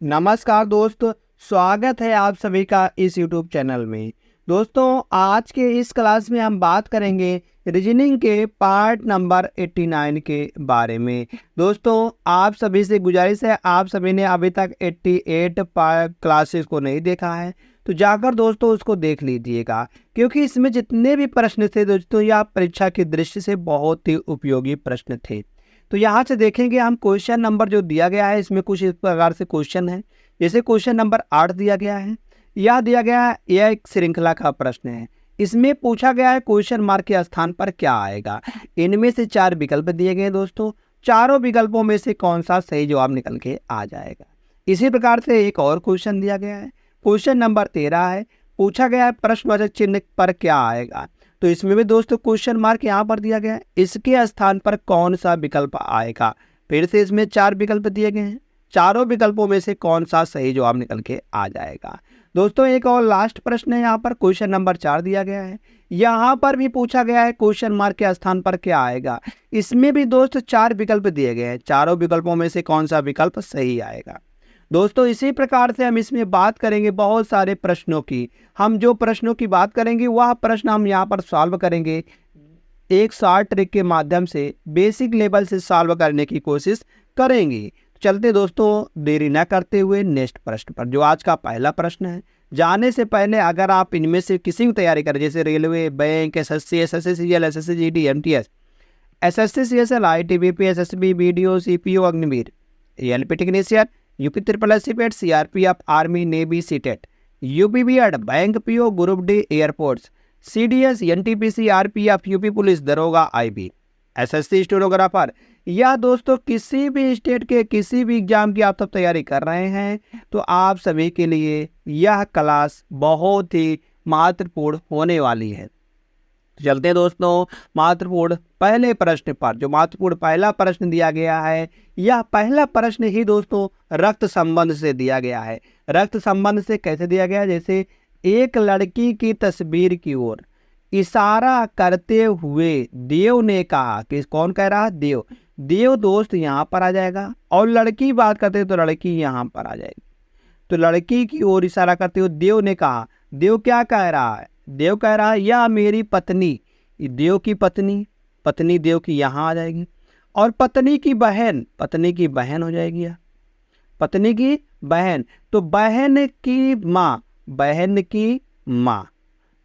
नमस्कार दोस्तों, स्वागत है आप सभी का इस YouTube चैनल में। दोस्तों, आज के इस क्लास में हम बात करेंगे रीजनिंग के पार्ट नंबर 89 के बारे में। दोस्तों, आप सभी से गुजारिश है, आप सभी ने अभी तक 88 क्लासेस को नहीं देखा है तो जाकर दोस्तों उसको देख लीजिएगा, क्योंकि इसमें जितने भी प्रश्न थे दोस्तों, यह परीक्षा की दृष्टि से बहुत ही उपयोगी प्रश्न थे। तो यहाँ से देखेंगे हम क्वेश्चन नंबर जो दिया गया है, इसमें कुछ इस प्रकार से क्वेश्चन है। जैसे क्वेश्चन नंबर 8 दिया गया है, यह दिया गया है, यह एक श्रृंखला का प्रश्न है। इसमें पूछा गया है क्वेश्चन मार्क के स्थान पर क्या आएगा। इनमें से 4 विकल्प दिए गए दोस्तों, चारों विकल्पों में से कौन सा सही जवाब निकल के आ जाएगा। इसी प्रकार से एक और क्वेश्चन दिया गया है, क्वेश्चन नंबर 13 है। पूछा गया है प्रश्नवाचक चिन्ह पर क्या आएगा। तो इसमें भी दोस्तों क्वेश्चन मार्क यहाँ पर दिया गया है, इसके स्थान पर कौन सा विकल्प आएगा। फिर से इसमें 4 विकल्प दिए गए हैं, चारों विकल्पों में से कौन सा सही जवाब निकल के आ जाएगा। दोस्तों, एक और लास्ट प्रश्न है, यहाँ पर क्वेश्चन नंबर 4 दिया गया है। यहाँ पर भी पूछा गया है क्वेश्चन मार्क के स्थान पर क्या आएगा। इसमें भी दोस्तों 4 विकल्प दिए गए हैं, चारों विकल्पों में से कौन सा विकल्प सही आएगा। दोस्तों, इसी प्रकार से हम इसमें बात करेंगे बहुत सारे प्रश्नों की। हम जो प्रश्नों की बात करेंगे वह प्रश्न हम यहाँ पर सॉल्व करेंगे, एक शॉर्ट ट्रिक के माध्यम से बेसिक लेवल से सॉल्व करने की कोशिश करेंगे। चलते दोस्तों, देरी न करते हुए नेक्स्ट प्रश्न पर, जो आज का पहला प्रश्न है। जाने से पहले अगर आप इनमें से किसी की तैयारी करें, जैसे railway, bank, SSC, SSC CL, SSC GD, MTS, SSC CSL, ITBP, SSB, BDO, CPO, Agniveer, ALP technician, UP SSC PET, CRPF, army, navy, CTET, UP BEd, bank PO, group D, airports, CDS, NTPC, RPF, UP police दरोगा, IB, SSC stenographer, या दोस्तों किसी भी state के किसी भी exam की आप सब तैयारी कर रहे हैं तो आप सभी के लिए यह क्लास बहुत ही महत्वपूर्ण होने वाली है। चलते हैं दोस्तों महत्वपूर्ण पहले प्रश्न पर। जो महत्वपूर्ण पहला प्रश्न दिया गया है, यह पहला प्रश्न ही दोस्तों रक्त संबंध से दिया गया है। रक्त संबंध से कैसे दिया गया है, जैसे एक लड़की की तस्वीर की ओर इशारा करते हुए देव ने कहा, कि कौन कह रहा है, देव। देव दोस्त यहाँ पर आ जाएगा, और लड़की बात करते तो लड़की यहाँ पर आ जाएगी। तो लड़की की ओर इशारा करते हुए देव ने कहा, देव क्या कह रहा है, देव कह रहा है यह मेरी पत्नी। देव की पत्नी, पत्नी देव की यहाँ आ जाएगी, और पत्नी की बहन, पत्नी की बहन हो जाएगी, यह पत्नी की बहन। तो बहन की माँ, बहन की माँ,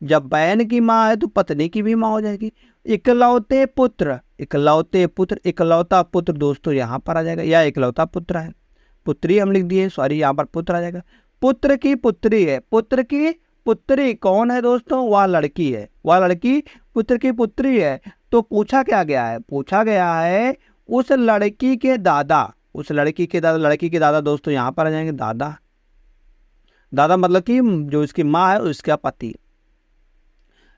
जब बहन की माँ है तो पत्नी की भी माँ हो जाएगी। इकलौते पुत्र, इकलौते पुत्र, इकलौता पुत्र दोस्तों यहाँ पर आ जाएगा, या इकलौता पुत्र है, पुत्री हम लिख दिए, सॉरी यहाँ पर पुत्र आ जाएगा। पुत्र की पुत्री है, पुत्र की पुत्री कौन है दोस्तों, वह लड़की है, वह लड़की पुत्र की पुत्री है। तो पूछा क्या गया है, पूछा गया है उस लड़की के दादा, उस लड़की के दादा, लड़की के दादा दोस्तों यहाँ पर आ जाएंगे, दादा। दादा मतलब कि जो इसकी माँ है उसका पति।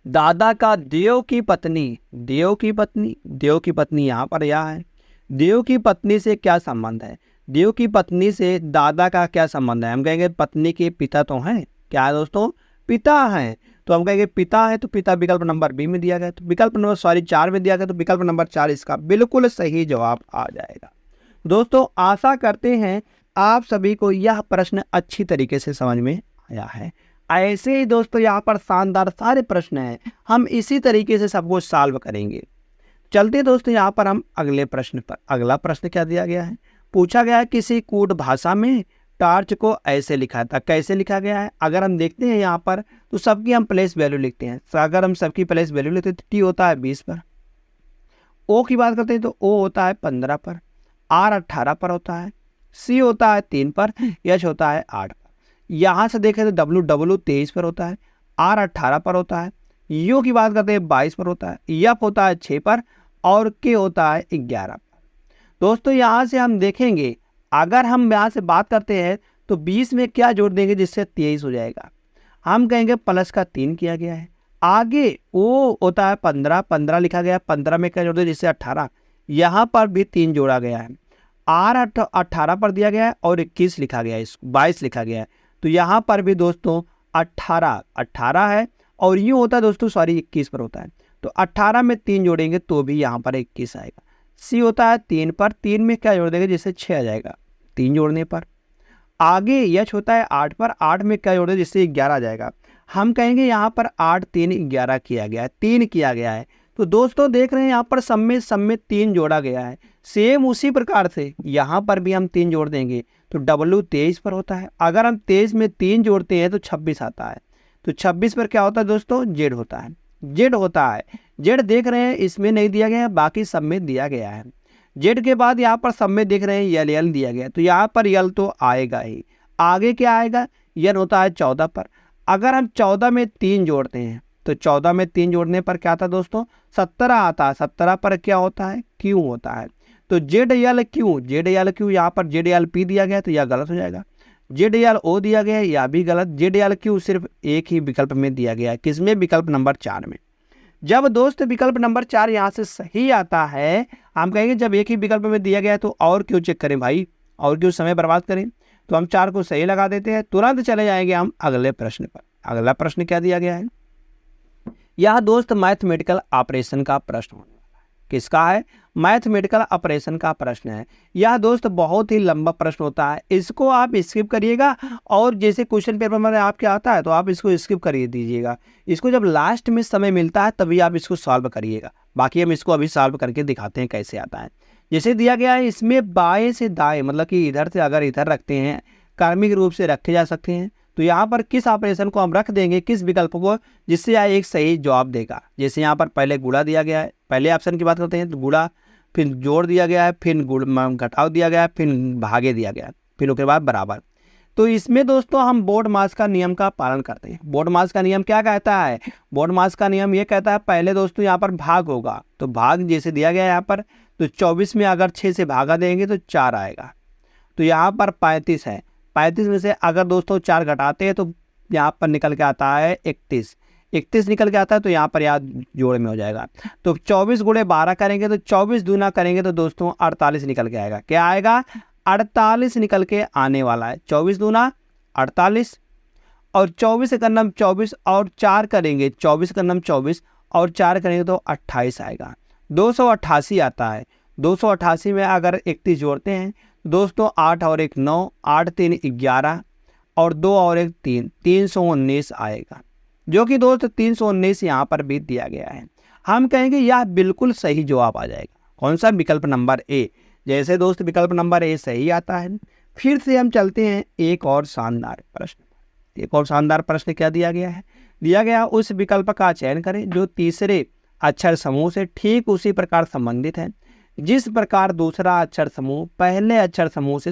दादा का देव की पत्नी, देव की पत्नी, देव की पत्नी यहाँ पर यह है। देव की पत्नी से क्या संबंध है, देव की पत्नी से दादा का क्या संबंध है। हम कहेंगे पत्नी के पिता तो हैं, क्या है दोस्तों, पिता हैं। तो हम कहेंगे पिता है, तो पिता विकल्प नंबर बी में दिया गया, तो विकल्प नंबर 4 में दिया गया, तो विकल्प नंबर 4 इसका बिल्कुल सही जवाब आ जाएगा। दोस्तों, आशा करते हैं आप सभी को यह प्रश्न अच्छी तरीके से समझ में आया है। ऐसे ही दोस्तों यहाँ पर शानदार सारे प्रश्न हैं, हम इसी तरीके से सबको सॉल्व करेंगे। चलते दोस्तों यहाँ पर हम अगले प्रश्न पर। अगला प्रश्न क्या दिया गया है, पूछा गया है किसी कूट भाषा में टार्च को ऐसे लिखा था। कैसे लिखा गया है, अगर हम देखते हैं यहाँ पर तो सबकी हम प्लेस वैल्यू लिखते हैं। तो अगर हम सबकी प्लेस वैल्यू लिखते हैं तो टी होता है 20 पर, ओ की बात करते हैं तो ओ होता है 15 पर, आर 18 पर होता है, सी होता है 3 पर, एच होता है 8 पर। यहाँ से देखें तो डब्ल्यू 23 पर होता है, आर 18 पर होता है, यू की बात करते हैं 22 पर होता है, एफ होता है 6 पर, और के होता है 11 पर। दोस्तों यहाँ से हम देखेंगे, अगर हम यहाँ से बात करते हैं तो 20 में क्या जोड़ देंगे जिससे 23 हो जाएगा। हम कहेंगे प्लस का 3 किया गया है। आगे ओ होता है 15, 15 लिखा गया है, 15 में क्या जोड़ दें जिससे 18, यहाँ पर भी 3 जोड़ा गया है। आर 18 पर दिया गया है, और 21 लिखा गया है, 22 लिखा गया है, तो यहाँ पर भी दोस्तों 18 है, और यूँ होता है दोस्तों, सॉरी 21 पर होता है, तो 18 में 3 जोड़ेंगे तो भी यहाँ पर 21 आएगा। सी होता है 3 पर, 3 में क्या जोड़ देंगे जिससे 6 आ जाएगा 3 जोड़ने पर। आगे यच होता है 8 पर, 8 में क्या जोड़ दें जिससे 11 आ जाएगा। हम कहेंगे यहाँ पर 8 3 11 किया गया है, 3 किया गया है। तो दोस्तों देख रहे हैं यहाँ पर सब में 3 जोड़ा गया है। सेम उसी प्रकार से यहाँ पर भी हम 3 जोड़ देंगे तो W 23 पर होता है। अगर हम 23 में 3 जोड़ते हैं तो 26 आता है। तो 26 पर क्या होता है दोस्तों, जेड होता है, जेड होता है। जेड देख रहे हैं इसमें नहीं दिया गया है, बाकी सब में दिया गया है। जेड के बाद यहाँ पर सब में देख रहे हैं यल यल दिया गया है, तो यहाँ पर यल तो आएगा ही। आगे क्या आएगा, यल होता है 14 पर। अगर हम 14 में 3 जोड़ते हैं तो 14 में 3 जोड़ने पर क्या आता है दोस्तों, 17 आता है। 17 पर क्या होता है, क्यू होता है। तो जेड यल क्यू, जेड यल क्यू, यहाँ पर जेड यल पी दिया गया है तो यह गलत हो जाएगा। जेड यल ओ दिया गया है, या भी गलत। जेड यल क्यू सिर्फ एक ही विकल्प में दिया गया है, किसमें, विकल्प नंबर 4 में। जब दोस्त विकल्प नंबर 4 यहाँ से सही आता है, हम कहेंगे जब एक ही विकल्प में दिया गया है तो और क्यों चेक करें भाई, और क्यों समय बर्बाद करें। तो हम 4 को सही लगा देते हैं, तुरंत चले जाएंगे हम अगले प्रश्न पर। अगला प्रश्न क्या दिया गया है, यह दोस्त मैथमेटिकल ऑपरेशन का प्रश्न होने वाला है। किसका है, मैथमेटिकल ऑपरेशन का प्रश्न है। यह दोस्त बहुत ही लंबा प्रश्न होता है, इसको आप स्किप करिएगा। और जैसे क्वेश्चन पेपर में आपके आता है तो आप इसको स्किप करिए दीजिएगा। इसको जब लास्ट में समय मिलता है तभी आप इसको सॉल्व करिएगा। बाकी हम इसको अभी सॉल्व करके दिखाते हैं कैसे आता है। जैसे दिया गया है इसमें बाएं से दाएं, मतलब कि इधर से अगर इधर रखते हैं, क्रमिक रूप से रखे जा सकते हैं। तो यहाँ पर किस ऑपरेशन को हम रख देंगे, किस विकल्प को, जिससे यह एक सही जवाब देगा। जैसे यहाँ पर पहले गुणा दिया गया है, पहले ऑप्शन की बात करते हैं तो गुणा, फिर जोड़ दिया गया है, फिर घटाव दिया गया है, फिर भागे दिया गया है, फिर उसके बाद बराबर। तो इसमें दोस्तों हम बोर्ड मास का नियम का पालन करते हैं। बोर्ड मास का नियम क्या कहता है, बोर्ड मास का नियम ये कहता है पहले दोस्तों यहाँ पर भाग होगा, तो भाग जैसे दिया गया है यहाँ पर, तो 24 में अगर 6 से भागा देंगे तो 4 आएगा। तो यहाँ पर 35 है, 35 में से अगर दोस्तों 4 घटाते हैं तो यहाँ पर निकल के आता है 31, 31 निकल के आता है तो यहाँ पर याद जोड़ में हो जाएगा। तो 24 गुणे 12 करेंगे तो 24 दूना करेंगे तो दोस्तों 48 निकल के आएगा। क्या आएगा, 48 निकल के आने वाला है। 24 दूना 48 और 24 का नाम 24 और 4 करेंगे, 24 का नाम 24 और 4 करेंगे तो 28 आएगा। 288 आता है। 288 में अगर 31 जोड़ते हैं दोस्तों 8 और 1 9, 8 3 11 और 2 और 1 3, 319 आएगा, जो कि दोस्त 319 यहाँ पर भी दिया गया है। हम कहेंगे यह बिल्कुल सही जवाब आ जाएगा। कौन सा, विकल्प नंबर ए। जैसे दोस्त विकल्प नंबर ए सही आता है, फिर से हम चलते हैं एक और शानदार प्रश्न। एक और शानदार प्रश्न क्या दिया गया है, दिया गया उस विकल्प का चयन करें जो तीसरे अक्षर समूह से ठीक उसी प्रकार संबंधित है जिस प्रकार दूसरा अक्षर समूह पहले अक्षर समूह से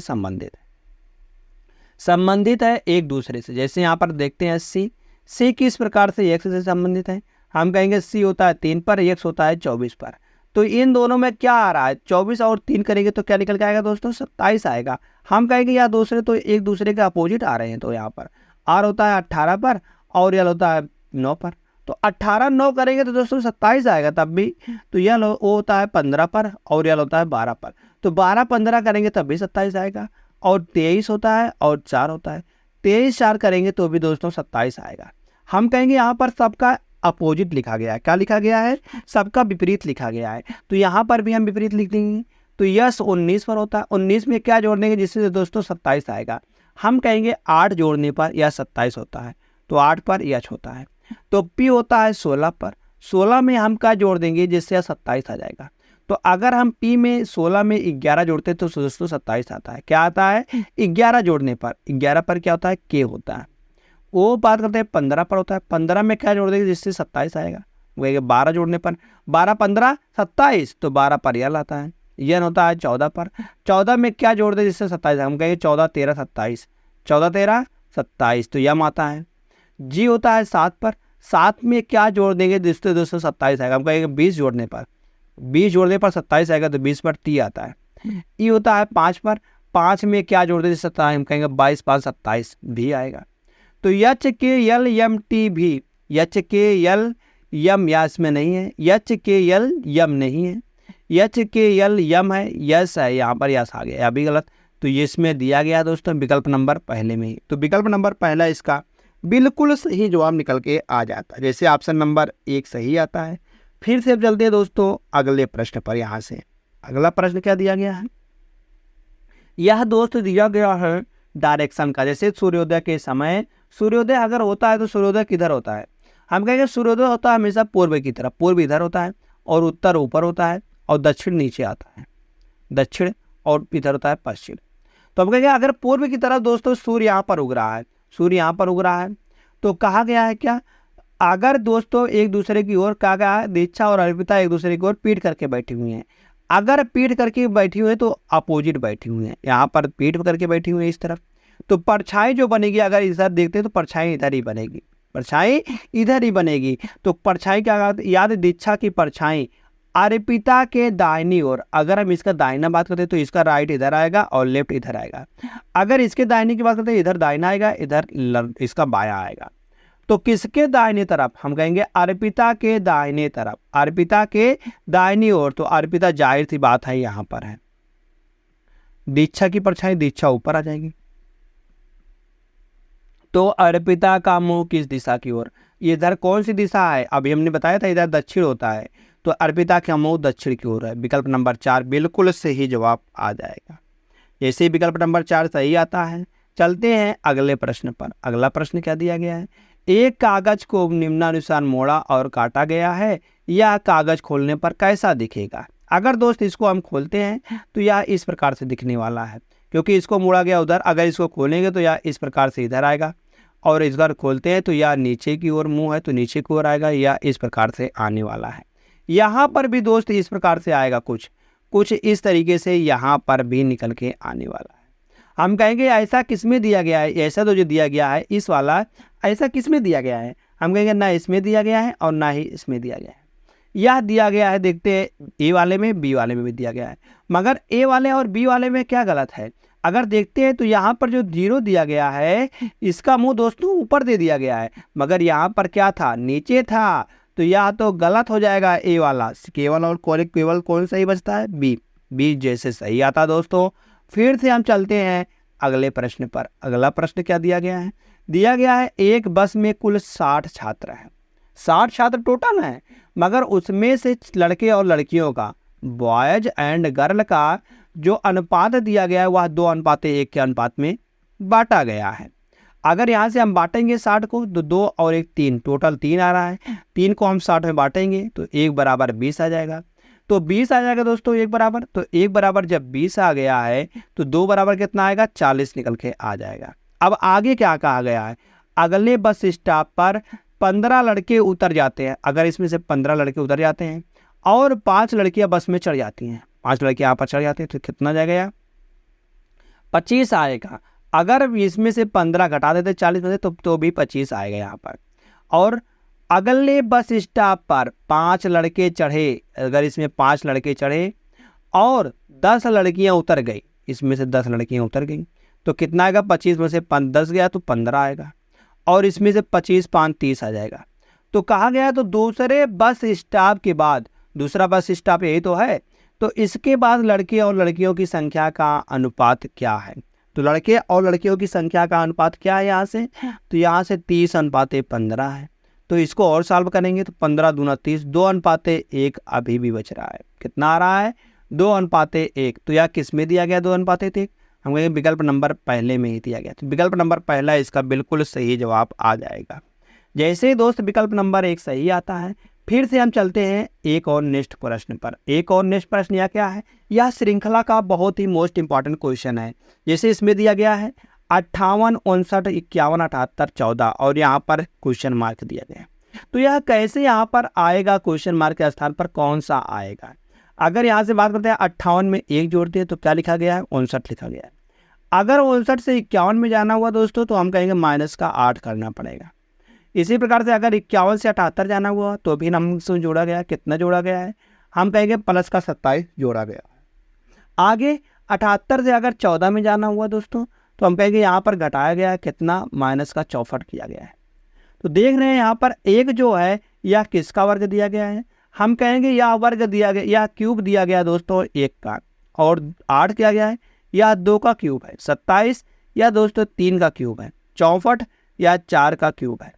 संबंधित है एक दूसरे से। जैसे यहाँ पर देखते हैं सी किस प्रकार से एक्स से संबंधित है। हम कहेंगे सी होता है 3 पर, एक्स होता है 24 पर। तो इन दोनों में क्या आ रहा है, 24 और 3 करेंगे तो क्या निकल के आएगा दोस्तों, 27 आएगा। हम कहेंगे यार दूसरे तो एक दूसरे के अपोजिट आ रहे हैं, तो यहाँ पर आर होता है 18 पर और यल होता है 9 पर। तो 18 9 करेंगे तो दोस्तों 27 आएगा तब भी। तो यल वो होता है 15 पर और यल होता है 12 पर। तो 12 15 करेंगे तब भी 27 आएगा। और 23 होता है और 4 होता है, 23 4 करेंगे तो भी दोस्तों 27 आएगा। हम कहेंगे यहाँ पर सबका अपोजिट लिखा गया है। क्या लिखा गया है, सबका विपरीत लिखा गया है। तो यहाँ पर भी हम विपरीत लिख देंगे। तो यस 19 पर होता है, 19 में क्या जोड़ देंगे जिससे दोस्तों 27 आएगा। हम कहेंगे 8 जोड़ने पर यह 27 होता है, तो 8 पर यच होता है। तो पी होता है 16 पर, 16 में हम क्या जोड़ देंगे जिससे 27 आ जाएगा। तो अगर हम पी में 16 में 11 जोड़ते तो दोस्तों 27 आता है। क्या आता है, 11 जोड़ने पर, 11 पर क्या होता है, के होता है। वो बात करते हैं 15 पर होता है, 15 में क्या जोड़ देंगे जिससे 27 आएगा। वो 12 जोड़ने पर, 12 15 27, तो 12 पर यल आता है। यन होता है 14 पर, 14 में क्या जोड़ दे जिससे 27, हम कहेंगे 14 13 27, 14 13 27, तो यम आता है। जी होता है 7 पर, 7 में क्या जोड़ देंगे जिससे दोस्तों 27 आएगा। हम कहेंगे 20 जोड़ने पर, 20 जोड़ने पर 27 आएगा, तो 20 पर टी आता है। ई होता है 5 पर, 5 में क्या जोड़ देंगे 27, हम कहेंगे 22 5 27 भी आएगा। तो यच के यल यम टी भी, यच के यल यम या इसमें नहीं है, यच के यल यम नहीं है, यच के यल यम है, यस है, यहाँ पर यस आ गया, अभी गलत। तो ये इसमें दिया गया दोस्तों विकल्प नंबर पहले में ही। तो विकल्प नंबर पहला इसका बिल्कुल सही जवाब निकल के आ जाता है। जैसे ऑप्शन नंबर 1 सही आता है। फिर से अब चलते हैं दोस्तों अगले प्रश्न पर। यहाँ से अगला प्रश्न क्या दिया गया है, यह दोस्त दिया गया है डायरेक्शन का। जैसे सूर्योदय के समय, सूर्योदय अगर होता है तो सूर्योदय किधर होता है, हम कहेंगे सूर्योदय होता है हमेशा पूर्व की तरफ, पूर्व इधर होता है और उत्तर ऊपर होता है और दक्षिण नीचे आता है, दक्षिण, और इधर होता है पश्चिम। तो हम कहेंगे अगर पूर्व की तरफ दोस्तों सूर्य यहाँ पर उग रहा है, सूर्य यहाँ पर उग रहा है, तो कहा गया है क्या, अगर दोस्तों एक दूसरे की ओर, कहा गया है दीक्षा और अर्पिता एक दूसरे की ओर पीठ करके बैठी हुई हैं। अगर पीठ करके बैठी हुई है तो अपोजिट बैठी हुई है, यहाँ पर पीठ करके बैठी हुई है इस तरफ, तो परछाई जो बनेगी, अगर इधर देखते हैं तो परछाई इधर ही बनेगी, परछाई इधर ही बनेगी। तो परछाई क्या याद है, दीक्षा की परछाई अर्पिता के दाहिनी ओर, अगर हम इसका दाहिना बात करते हैं तो इसका राइट इधर आएगा और लेफ्ट इधर आएगा। अगर इसके दाहिने की बात करते हैं इधर दाहिना आएगा, इधर इसका बायां आएगा। तो किसके दाहिने तरफ, हम कहेंगे अर्पिता के दाहिने तरफ, अर्पिता के दाहिनी ओर। तो अर्पिता जाहिर सी बात है यहाँ पर है, दीक्षा की परछाई, दीक्षा ऊपर आ जाएगी। तो अर्पिता का मुंह किस दिशा की ओर, इधर कौन सी दिशा है, अभी हमने बताया था इधर दक्षिण होता है, तो अर्पिता का मुंह दक्षिण की ओर है। विकल्प नंबर 4 बिल्कुल सही जवाब आ जाएगा। जैसे विकल्प नंबर 4 सही आता है, चलते हैं अगले प्रश्न पर। अगला प्रश्न क्या दिया गया है, एक कागज को निम्नानुसार मोड़ा और काटा गया है, यह कागज खोलने पर कैसा दिखेगा। अगर दोस्त इसको हम खोलते हैं तो यह इस प्रकार से दिखने वाला है, क्योंकि इसको मोड़ा गया उधर, अगर इसको खोलेंगे तो यह इस प्रकार से इधर आएगा, और इस बार खोलते हैं तो यह नीचे की ओर मुंह है तो नीचे की ओर आएगा, या इस प्रकार से आने वाला है। यहाँ पर भी दोस्त इस प्रकार से आएगा, कुछ इस तरीके से यहाँ पर भी निकल के आने वाला है। हम कहेंगे ऐसा किसमें दिया गया है, ऐसा तो जो दिया गया है इस वाला, ऐसा किसमें दिया गया है, हम कहेंगे ना इसमें दिया गया है और ना ही इसमें दिया गया है। यह दिया गया है, देखते हैं ए वाले में, बी वाले में भी दिया गया है, मगर ए वाले और बी वाले में क्या गलत है। अगर देखते हैं तो यहाँ पर जो 0 दिया गया है, इसका मुंह दोस्तों ऊपर दे दिया गया है, मगर यहाँ पर क्या था, नीचे था, तो यह तो गलत हो जाएगा ए वाला। केवल और केवल कौन सही बचता है, बी, बी जैसे सही आता दोस्तों। फिर से हम चलते हैं अगले प्रश्न पर। अगला प्रश्न क्या दिया गया है, दिया गया है एक बस में कुल 60 छात्र हैं, 60 छात्र टोटल हैं, मगर उसमें से लड़के और लड़कियों का, बॉयज एंड गर्ल का जो अनुपात दिया गया है वह 2:1 के अनुपात में बांटा गया है। अगर यहाँ से हम बांटेंगे 60 को तो 2 और 1 3, टोटल 3 आ रहा है, 3 को हम 60 में बांटेंगे तो 1 बराबर 20 आ जाएगा। तो 20 आ जाएगा दोस्तों 1 बराबर, तो 1 बराबर जब 20 आ गया है तो 2 बराबर कितना आएगा, 40 निकल के आ जाएगा। अब आगे क्या कहा गया है, अगले बस स्टॉप पर 15 लड़के उतर जाते हैं, अगर इसमें से 15 लड़के उतर जाते हैं और 5 लड़कियां बस में चढ़ जाती हैं, 5 लड़के यहाँ पर चढ़ जाते हैं, तो कितना जाएगा यार, 25 आएगा। अगर इसमें से 15 घटा देते 40 में से तो भी 25 आएगा यहाँ पर। और अगले बस स्टॉप पर 5 लड़के चढ़े, अगर इसमें 5 लड़के चढ़े और 10 लड़कियां उतर गई, इसमें से 10 लड़कियां उतर गई, तो कितना आएगा, 25 में से 10 गया तो 15 आएगा, और इसमें से 25 5 30 आ जाएगा। तो कहा गया तो दूसरे बस स्टॉप के बाद, दूसरा बस स्टॉप यही तो है, तो इसके बाद लड़के और लड़कियों की संख्या का अनुपात क्या है। तो लड़के और लड़कियों की संख्या का अनुपात क्या है यहाँ से, तो यहाँ से 30:15 है। तो इसको और सॉल्व करेंगे तो 15 दूना 30, 2:1 अभी भी बच रहा है। कितना आ रहा है, 2:1। तो यह किस में दिया गया 2:1, हम कहेंगे विकल्प नंबर पहले में ही दिया गया। तो विकल्प नंबर पहला इसका बिल्कुल सही जवाब आ जाएगा। जैसे ही दोस्त विकल्प नंबर 1 सही आता है, फिर से हम चलते हैं एक और नेक्स्ट प्रश्न पर। एक और नेक्स्ट प्रश्न यह क्या है, यह श्रृंखला का बहुत ही मोस्ट इंपॉर्टेंट क्वेश्चन है। जैसे इसमें दिया गया है 58, 59, 51, 78, 14 और यहाँ पर क्वेश्चन मार्क दिया गया है। तो यह कैसे यहाँ पर आएगा, क्वेश्चन मार्क के स्थान पर कौन सा आएगा। अगर यहाँ से बात करते हैं 58 में 1 जोड़ते हैं तो क्या लिखा गया है, 59 लिखा गया है। अगर 59 से 51 में जाना हुआ दोस्तों तो हम कहेंगे -8 करना पड़ेगा। इसी प्रकार से अगर 51 से 78 जाना हुआ तो भी नंबर जोड़ा गया, कितना जोड़ा गया है, हम कहेंगे +27 जोड़ा गया है। आगे 78 से अगर 14 में जाना हुआ दोस्तों तो हम कहेंगे यहाँ पर घटाया गया है, कितना, -64 किया गया है। तो देख रहे हैं यहाँ पर एक जो है यह किसका वर्ग दिया गया है, हम कहेंगे यह वर्ग दिया गया, यह क्यूब दिया गया दोस्तों 1 का, और 8 किया गया है, यह 2 का क्यूब है, 27 या दोस्तों 3 का क्यूब है, 64 या 4 का क्यूब है।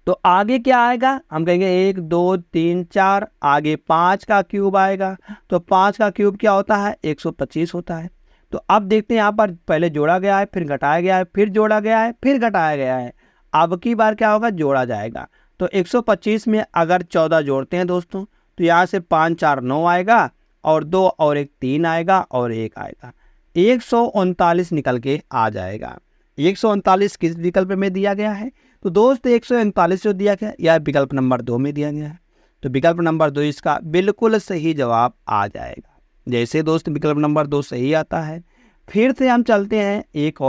तो आगे क्या आएगा, हम कहेंगे 1 2 3 4, आगे 5 का क्यूब आएगा। तो 5 का क्यूब क्या होता है, 125 होता है। तो अब देखते हैं यहाँ पर पहले जोड़ा गया है, फिर घटाया गया है, फिर जोड़ा गया है, फिर घटाया गया है। अब की बार क्या होगा, जोड़ा जाएगा। तो 125 में अगर 14 जोड़ते हैं दोस्तों, तो यहाँ से 5 4 9 आएगा, और 2 और 1 3 आएगा, और 1 आएगा। 139 निकल के आ जाएगा। 139 किस विकल्प में दिया गया है? तो दोस्त 139 जो दिया गया यह विकल्प नंबर 2 में दिया गया है। तो विकल्प नंबर 2 इसका बिल्कुल सही जवाब आ जाएगा। जैसे दोस्त विकल्प नंबर 2 सही आता है, फिर से हम चलते हैं एक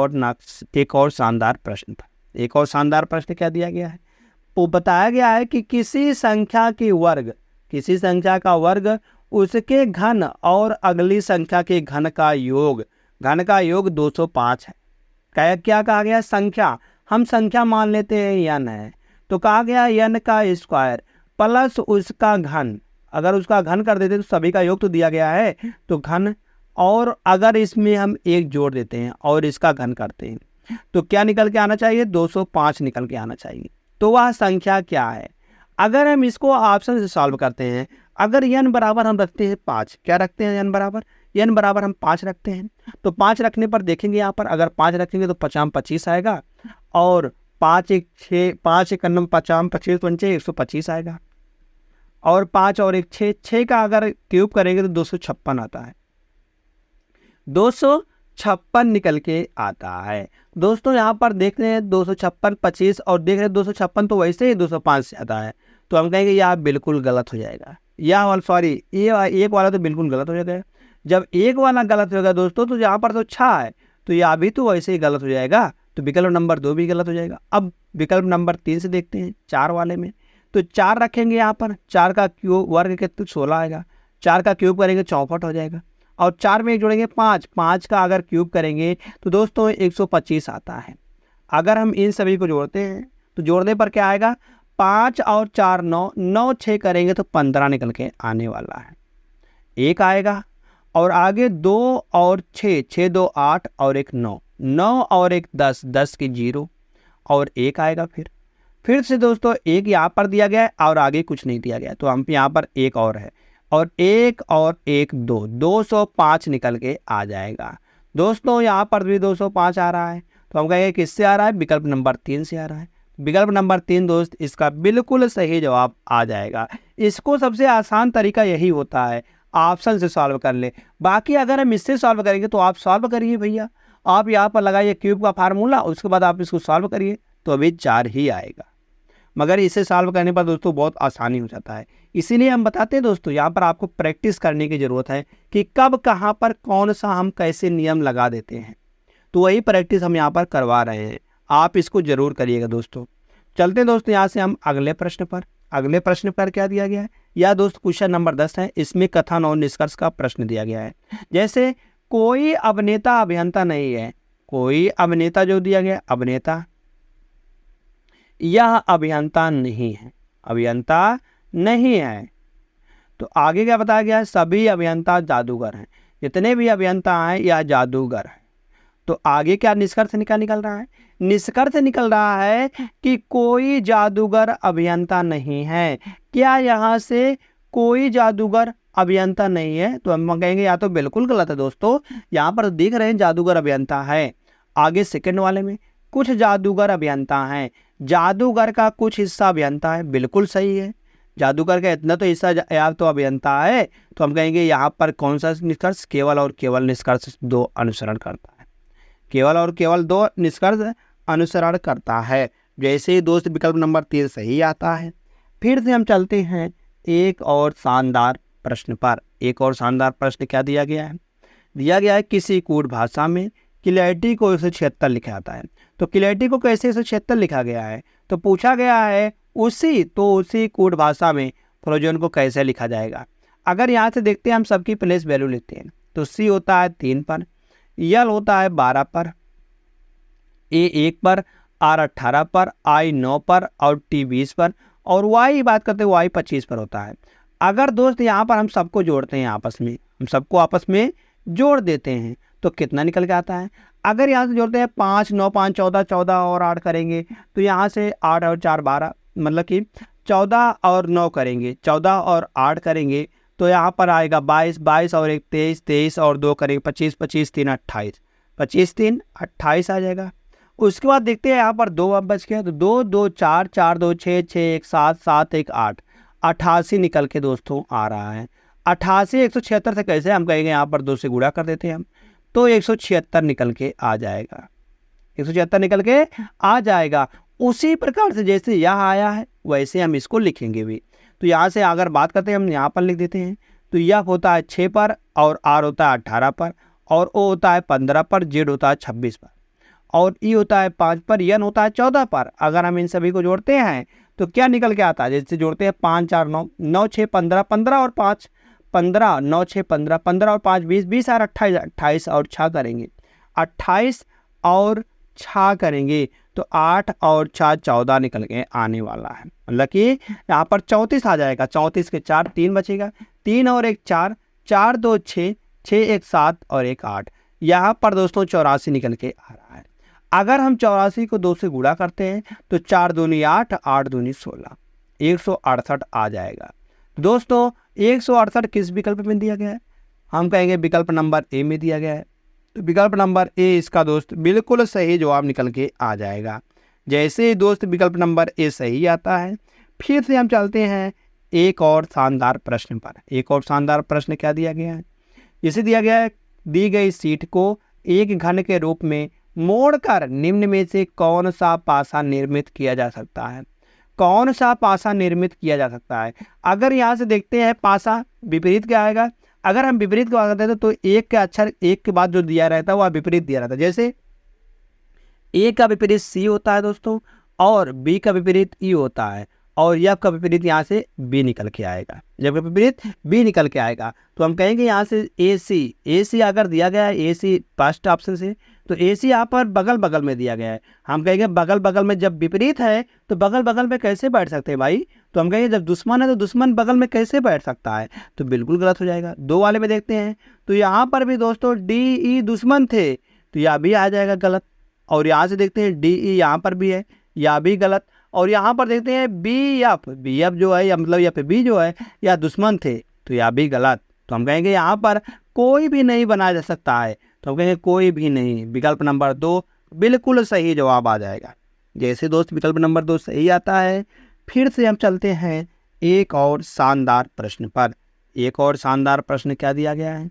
और शानदार प्रश्न पर। एक और शानदार प्रश्न क्या दिया गया है? वो बताया गया है कि किसी संख्या का वर्ग उसके घन और अगली संख्या के घन का योग 205 है। क्या कहा गया? संख्या, हम संख्या मान लेते हैं n है, तो कहा गया n का स्क्वायर प्लस उसका घन। अगर उसका घन कर देते तो सभी का योग तो दिया गया है, तो घन, और अगर इसमें हम 1 जोड़ देते हैं और इसका घन करते हैं तो क्या निकल के आना चाहिए? 205 निकल के आना चाहिए। तो वह संख्या क्या है? अगर हम इसको ऑप्शन से सॉल्व करते हैं, अगर n बराबर हम रखते हैं 5, क्या रखते हैं? n बराबर हम 5 रखते हैं। तो 5 रखने पर देखेंगे यहाँ पर, अगर 5 रखेंगे तो 5 25 आएगा, और 5 1 6, 5 1 9 5 25 पंचे 125 आएगा, और 5 और 1 6 का अगर क्यूब करेंगे तो 256 आता है। 256 निकल के आता है। दोस्तों यहाँ पर देख रहे हैं 256 25 और देख रहे हैं 256 तो वैसे ही 205 से आता है, तो हम कहेंगे यह बिल्कुल गलत हो जाएगा। या वाला सॉरी, ये एक वाला तो बिल्कुल गलत हो जाएगा। जब एक वाला गलत होगा दोस्तों, तो यहाँ पर तो 6 है, तो यह भी तो वैसे ही गलत हो जाएगा, तो विकल्प नंबर 2 भी गलत हो जाएगा। अब विकल्प नंबर 3 से देखते हैं, 4 वाले में। तो 4 रखेंगे यहाँ पर, 4 का क्यूब वर्ग के तो 16 आएगा, 4 का क्यूब करेंगे 64 हो जाएगा, और 4 में एक जोड़ेंगे 5, 5 का अगर क्यूब करेंगे तो दोस्तों 125 आता है। अगर हम इन सभी को जोड़ते हैं तो जोड़ने पर क्या आएगा? 5 और 4 9, 9 6 करेंगे तो 15 निकल के आने वाला है। 1 आएगा, और आगे 2 और 6, 6 2 8 और 1 9, 9 और 1 10, 10 की 0, और 1 आएगा। फिर से दोस्तों 1 यहाँ पर दिया गया है और आगे कुछ नहीं दिया गया, तो हम यहाँ पर 1 और है, और 1 और 1 2, 205 निकल के आ जाएगा। दोस्तों यहाँ पर भी 205 आ रहा है, तो हम कहेंगे किससे आ रहा है? विकल्प नंबर 3 से आ रहा है। विकल्प नंबर 3 दोस्त इसका बिल्कुल सही जवाब आ जाएगा। इसको सबसे आसान तरीका यही होता है, ऑप्शन से सॉल्व कर ले। बाकी अगर हम इससे सॉल्व करेंगे तो आप सॉल्व करिए भैया, आप यहाँ पर लगाइए क्यूब का फार्मूला, उसके बाद आप इसको सॉल्व करिए, तो अभी 4 ही आएगा। मगर इसे सॉल्व करने पर दोस्तों बहुत आसानी हो जाता है। इसीलिए हम बताते हैं दोस्तों, यहाँ पर आपको प्रैक्टिस करने की ज़रूरत है कि कब कहाँ पर कौन सा हम कैसे नियम लगा देते हैं, तो वही प्रैक्टिस हम यहाँ पर करवा रहे हैं। आप इसको ज़रूर करिएगा दोस्तों। चलते हैं दोस्तों यहाँ से हम अगले प्रश्न पर। अगले प्रश्न पर क्या दिया गया है? यह दोस्त क्वेश्चन नंबर 10 है। इसमें कथन और निष्कर्ष का प्रश्न दिया गया है। जैसे कोई अभिनेता अभियंता नहीं है, कोई अभिनेता जो दिया गया, अभिनेता यह अभियंता नहीं है, अभियंता नहीं है। तो आगे क्या बताया गया है? सभी अभियंता जादूगर हैं, जितने भी अभियंता हैं यह जादूगर हैं। तो आगे क्या निष्कर्ष निकल रहा है? निष्कर्ष निकल रहा है कि कोई जादूगर अभियंता नहीं है। क्या यहाँ से कोई जादूगर अभियंता नहीं है? तो हम कहेंगे या तो बिल्कुल गलत है दोस्तों। यहाँ पर दिख रहे हैं जादूगर अभियंता है। आगे सेकंड वाले में कुछ जादूगर अभियंता हैं, जादूगर का कुछ हिस्सा अभियंता है, बिल्कुल सही है। जादूगर का इतना तो हिस्सा या तो अभियंता है, तो हम कहेंगे यहाँ पर कौन सा निष्कर्ष? केवल और केवल निष्कर्ष 2 अनुसरण करता है, केवल और केवल 2 निष्कर्ष अनुसरण करता है। जैसे ही दोस्त विकल्प नंबर 3 सही आता है। फिर से हम चलते हैं एक और शानदार प्रश्न पर। एक और शानदार प्रश्न क्या दिया गया है? दिया गया है किसी कूट भाषा में क्लैरिटी को 176 लिखा जाता है। तो क्लैरिटी को कैसे 176 लिखा गया है? तो पूछा गया है उसी कूट भाषा में फ्रोजन को कैसे लिखा जाएगा। अगर यहाँ से देखते हैं हम सबकी प्लेस वैल्यू लिखते हैं, तो सी होता है 3 पर, यल होता है 12 पर, ए 1 पर, आर 18 पर, आई 9 पर और टी 20 पर, और वाई बात करते हैं वाई 25 पर होता है। अगर दोस्त यहाँ पर हम सबको जोड़ते हैं आपस में, हम सबको आपस में जोड़ देते हैं तो कितना निकल के आता है? अगर यहाँ से जोड़ते हैं 5 9 5 14, 14 और 8 करेंगे तो यहाँ से 8 और 4 12, मतलब कि 14 और 9 करेंगे, 14 और 8 करेंगे तो यहाँ पर आएगा 22, 22 और 1 23, 23 और 2 करेंगे 25, 25 3 28, 25 3 28 आ जाएगा। उसके बाद देखते हैं यहाँ पर 2 अब बच गया, तो 2 2 4 4 2 6 6 1 7 7 1 8, 88 निकल के दोस्तों आ रहा है। 88 176 से कैसे हम कहेंगे, यहाँ पर 2 से गुणा कर देते हैं हम, तो 176 निकल के आ जाएगा, 176 निकल के आ जाएगा। उसी प्रकार से जैसे यह आया है वैसे हम इसको लिखेंगे भी। तो यहाँ से अगर बात करते हैं हम यहाँ पर लिख देते हैं, तो यह होता है 6 पर और आर होता है 18 पर और ओ होता है 15 पर, जेड होता है 26 पर और ई होता है 5 पर, एन होता है 14 पर। अगर हम इन सभी को जोड़ते हैं तो क्या निकल के आता है, जैसे जोड़ते हैं 5 4 9, 9 6 15, 15 और 5 15, 9 6 15, 15 और 5 20, 20 और 28, 28 और 6 करेंगे, 28 और 6 करेंगे तो 8 और 6 14 निकल के आने वाला है। मतलब कि यहाँ पर 34 आ जाएगा, 34 के 4 3 बचेगा, 3 और 1 4, 4 2 6, 6 1 7 और 1 8। यहाँ पर दोस्तों 84 निकल के आ रहा है। अगर हम 84 को 2 से गुणा करते हैं तो 4 दूनी 8, 8 दूनी 16, 168 आ जाएगा। दोस्तों 168 किस विकल्प में दिया गया है, हम कहेंगे विकल्प नंबर ए में दिया गया है। तो विकल्प नंबर ए इसका दोस्त बिल्कुल सही जवाब निकल के आ जाएगा। जैसे ही दोस्त विकल्प नंबर ए सही आता है, फिर से हम चलते हैं एक और शानदार प्रश्न पर। एक और शानदार प्रश्न क्या दिया गया है, इसे दिया गया है, दी गई शीट को एक घन के रूप में मोड़कर निम्न में से कौन सा पासा निर्मित किया जा सकता है। कौन सा पासा निर्मित किया जा सकता है। अगर यहाँ से देखते हैं पासा विपरीत क्या आएगा, अगर हम विपरीत की बात करते हैं तो एक के अक्षर एक के बाद जो दिया रहता है वह विपरीत दिया रहता है। जैसे ए का विपरीत सी होता है दोस्तों और बी का विपरीत ई होता है और यफ का विपरीत यहाँ से बी निकल के आएगा, जब विपरीत बी निकल के आएगा तो हम कहेंगे यहाँ से ए सी अगर दिया गया है, ए सी फर्स्ट ऑप्शन से, तो ए सी यहाँ पर बगल बगल में दिया गया है। हम कहेंगे बगल बगल में जब विपरीत है तो बगल बगल में कैसे बैठ सकते हैं भाई, तो हम कहेंगे जब दुश्मन है तो दुश्मन बगल में कैसे बैठ सकता है, तो बिल्कुल गलत हो जाएगा। 2 वाले में देखते हैं तो यहाँ पर भी दोस्तों डी ई दुश्मन थे तो यह भी आ जाएगा गलत, और यहाँ से देखते हैं डी ई यहाँ पर भी है, यह भी गलत, और यहाँ पर देखते हैं बी एफ जो है या मतलब एफ बी जो है या दुश्मन थे तो यह भी गलत। तो हम कहेंगे यहाँ पर कोई भी नहीं बनाया जा सकता है, तो हम कहेंगे कोई भी नहीं, विकल्प नंबर 2 बिल्कुल सही जवाब आ जाएगा। जैसे दोस्त विकल्प नंबर 2 सही आता है, फिर से हम चलते हैं एक और शानदार प्रश्न पर। एक और शानदार प्रश्न क्या दिया गया है,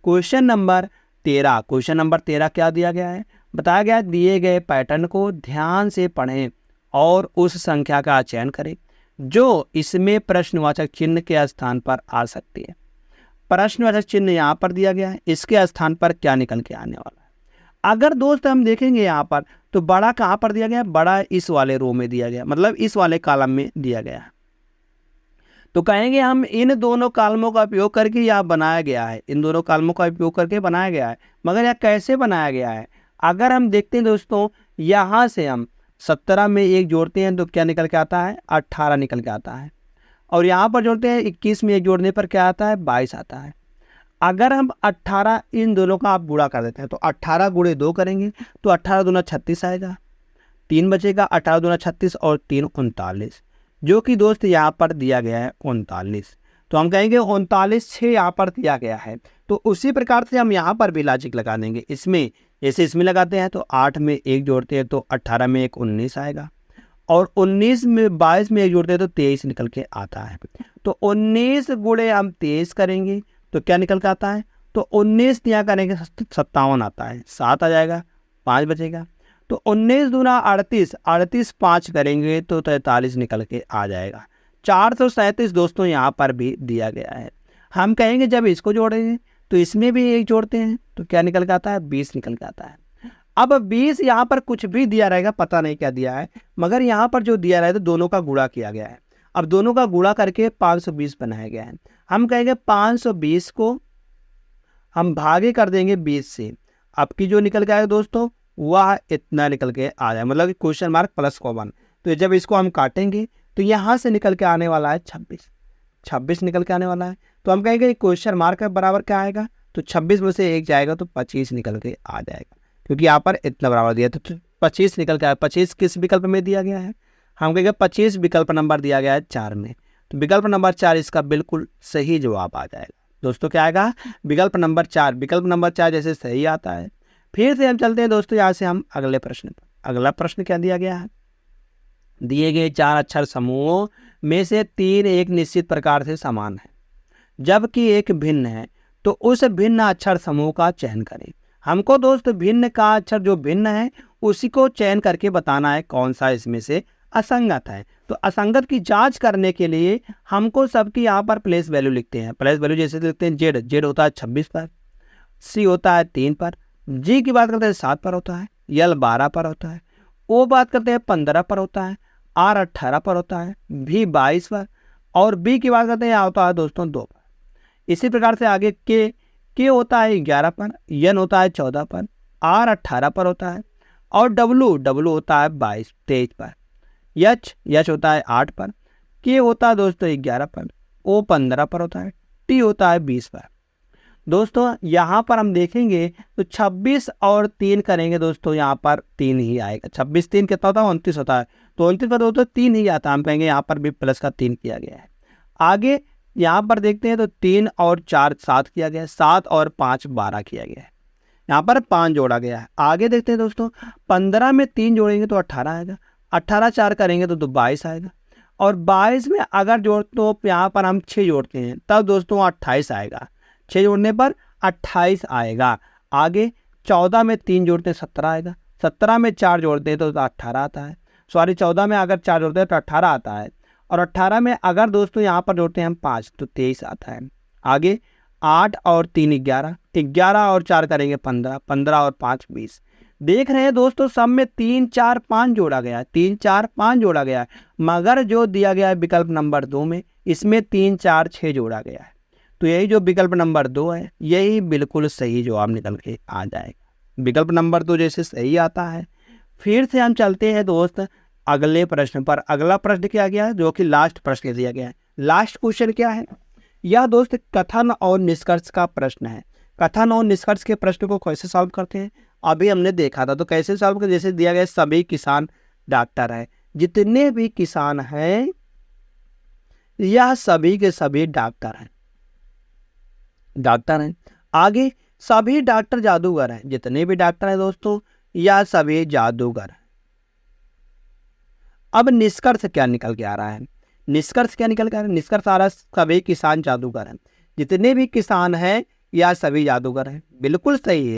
क्वेश्चन नंबर 13। क्वेश्चन नंबर 13 क्या दिया गया है, बताया गया दिए गए पैटर्न को ध्यान से पढ़ें और उस संख्या का चयन करें जो इसमें प्रश्नवाचक चिन्ह के स्थान पर आ सकती है। प्रश्नवाचक चिन्ह यहाँ पर दिया गया है, इसके स्थान पर क्या निकल के आने वाला है। अगर दोस्त हम देखेंगे यहाँ पर तो बड़ा कहाँ पर दिया गया है, बड़ा इस वाले रो में दिया गया, मतलब इस वाले कॉलम में दिया गया है। तो कहेंगे हम इन दोनों कॉलमों का उपयोग करके यह बनाया गया है, इन दोनों कॉलमों का उपयोग करके बनाया गया है, मगर यह कैसे बनाया गया है। अगर हम देखते हैं दोस्तों, यहाँ से हम 17 में 1 जोड़ते हैं तो क्या निकल के आता है, 18 निकल के आता है, और यहाँ पर जोड़ते हैं 21 में 1 जोड़ने पर क्या आता है, 22 आता है। अगर हम 18 इन दोनों का आप गुणा कर देते हैं तो 18 गुणे 2 करेंगे तो 18 दूना 36 आएगा, 3 बचेगा, 18 दूना 36 और 3 39, जो कि दोस्त यहाँ पर दिया गया है 39। तो हम कहेंगे 39 6 यहाँ पर दिया गया है। तो उसी प्रकार से हम यहाँ पर भी लॉजिक लगा देंगे, इसमें जैसे इसमें लगाते हैं तो 8 में 1 जोड़ते हैं तो 18 में 1 19 आएगा, और 19 में 22 में 1 जोड़ते हैं तो 23 निकल के आता है। तो 19 गुणे हम 23 करेंगे तो क्या निकल के आता है, तो 19 यहाँ करेंगे 57 आता है, 7 आ जाएगा, 5 बचेगा, तो 19 दूना 38, 38 5 करेंगे तो 43 निकल के आ जाएगा। 437 दोस्तों यहाँ पर भी दिया गया है। हम कहेंगे जब इसको जोड़ेंगे तो इसमें भी 1 जोड़ते हैं तो क्या निकल के आता है, 20 निकल के आता है। अब 20 यहाँ पर कुछ भी दिया रहेगा, पता नहीं क्या दिया है, मगर यहाँ पर जो दिया रहेगा तो दोनों का गुणा किया गया है। अब दोनों का गुणा करके 520 बनाया गया है। हम कहेंगे 520 को हम भागे कर देंगे 20 से, आपकी जो निकल के आएगा दोस्तों वह इतना निकल के आ जाए, मतलब क्वेश्चन मार्क प्लस कॉमन। तो जब इसको हम काटेंगे तो यहाँ से निकल के आने वाला है 26 निकल के आने वाला है। तो हम कहेंगे क्वेश्चन मार्क बराबर क्या आएगा, तो 26 में से 1 जाएगा तो 25 निकल के आ जाएगा, क्योंकि यहाँ पर इतना बराबर दिया तो 25 निकल के आया। 25 किस विकल्प में दिया गया है, हम कहेंगे 25 विकल्प नंबर दिया गया है 4 में। तो विकल्प नंबर 4 इसका बिल्कुल सही जवाब आ जाएगा। दोस्तों क्या आएगा? विकल्प नंबर 4। विकल्प नंबर 4 जैसे सही आता है। फिर से हम चलते हैं दोस्तों यहाँ से हम अगले प्रश्न पर। अगला प्रश्न क्या दिया गया है? दिए गए 4 अक्षर समूहों में से 3 एक निश्चित प्रकार से समान है जबकि एक भिन्न है, तो उस भिन्न अक्षर समूह का चयन करें। हमको दोस्त भिन्न का अक्षर जो भिन्न है उसी को चयन करके बताना है कौन सा इसमें से असंगत है। तो असंगत की जांच करने के लिए हमको सबकी यहाँ पर प्लेस वैल्यू लिखते हैं। प्लेस वैल्यू जैसे लिखते हैं जेड होता है 26 पर, सी होता है 3 पर, जी की बात करते हैं 7 पर होता है, यल 12 पर होता है, ओ बात करते हैं 15 पर होता है, आर 18 पर होता है, भी 22 पर, और बी की बात करते हैं होता है दोस्तों 2 पर। इसी प्रकार से आगे के होता है 11 पर, एन होता है 14 पर, आर 18 पर होता है, और डब्लू होता है 23 पर, एच होता है 8 पर, के होता है दोस्तों 11 पर, ओ 15 पर होता है, टी होता है 20 पर। दोस्तों यहाँ पर हम देखेंगे तो 26 और 3 करेंगे दोस्तों, यहाँ पर 3 ही आएगा। 26 3 कितना होता है? 29 होता है, तो 29 पर दोस्तों 3 ही आता है। हम कहेंगे यहाँ पर भी प्लस का 3 किया गया है। आगे यहाँ पर देखते हैं तो 3 और 4 7 किया गया है, 7 और 5 12 किया गया है, यहाँ पर 5 जोड़ा गया है। आगे देखते हैं दोस्तों 15 में 3 जोड़ेंगे तो 18 आएगा, 18 4 करेंगे तो 22 आएगा, और 22 में अगर जोड़ तो यहाँ पर हम 6 जोड़ते हैं तब दोस्तों 28 आएगा, 6 जोड़ने पर 28 आएगा। आगे 14 में 3 जोड़ते हैं 17 आएगा, 17 में 4 जोड़ते हैं तो 18 आता है, 14 में अगर 4 जोड़ते हैं तो 18 आता है, और 18 में अगर दोस्तों यहाँ पर जोड़ते हैं हम 5 तो 23 आता है। आगे 8 और 3 11, 11 और 4 करेंगे 15, 15 और 5 20। देख रहे हैं दोस्तों सब में 3 4 5 जोड़ा गया है, 3 4 5 जोड़ा गया है, मगर जो दिया गया है विकल्प नंबर 2 में इसमें 3 4 6 जोड़ा गया है। तो यही जो विकल्प नंबर 2 है यही बिल्कुल सही जवाब निकल के आ जाएगा। विकल्प नंबर 2 जैसे सही आता है। फिर से हम चलते हैं दोस्त अगले प्रश्न पर। अगला प्रश्न क्या गया है जो कि लास्ट प्रश्न दिया गया है। लास्ट क्वेश्चन क्या है? यह दोस्त कथन और निष्कर्ष का प्रश्न है। कथन और निष्कर्ष के प्रश्न को कैसे सॉल्व करते हैं अभी हमने देखा था। तो कैसे सॉल्व करते? जैसे दिया गया सभी किसान डॉक्टर है, जितने भी किसान हैं यह सभी के सभी डॉक्टर हैं, आगे सभी डॉक्टर जादूगर हैं, जितने भी डॉक्टर हैं दोस्तों यह सभी जादूगर हैं। अब निष्कर्ष क्या निकल के आ रहा है? निष्कर्ष क्या निकल के आ रहा है? निष्कर्ष आ रहा है सभी किसान जादूगर हैं, जितने भी किसान हैं या सभी जादूगर हैं। बिल्कुल सही है।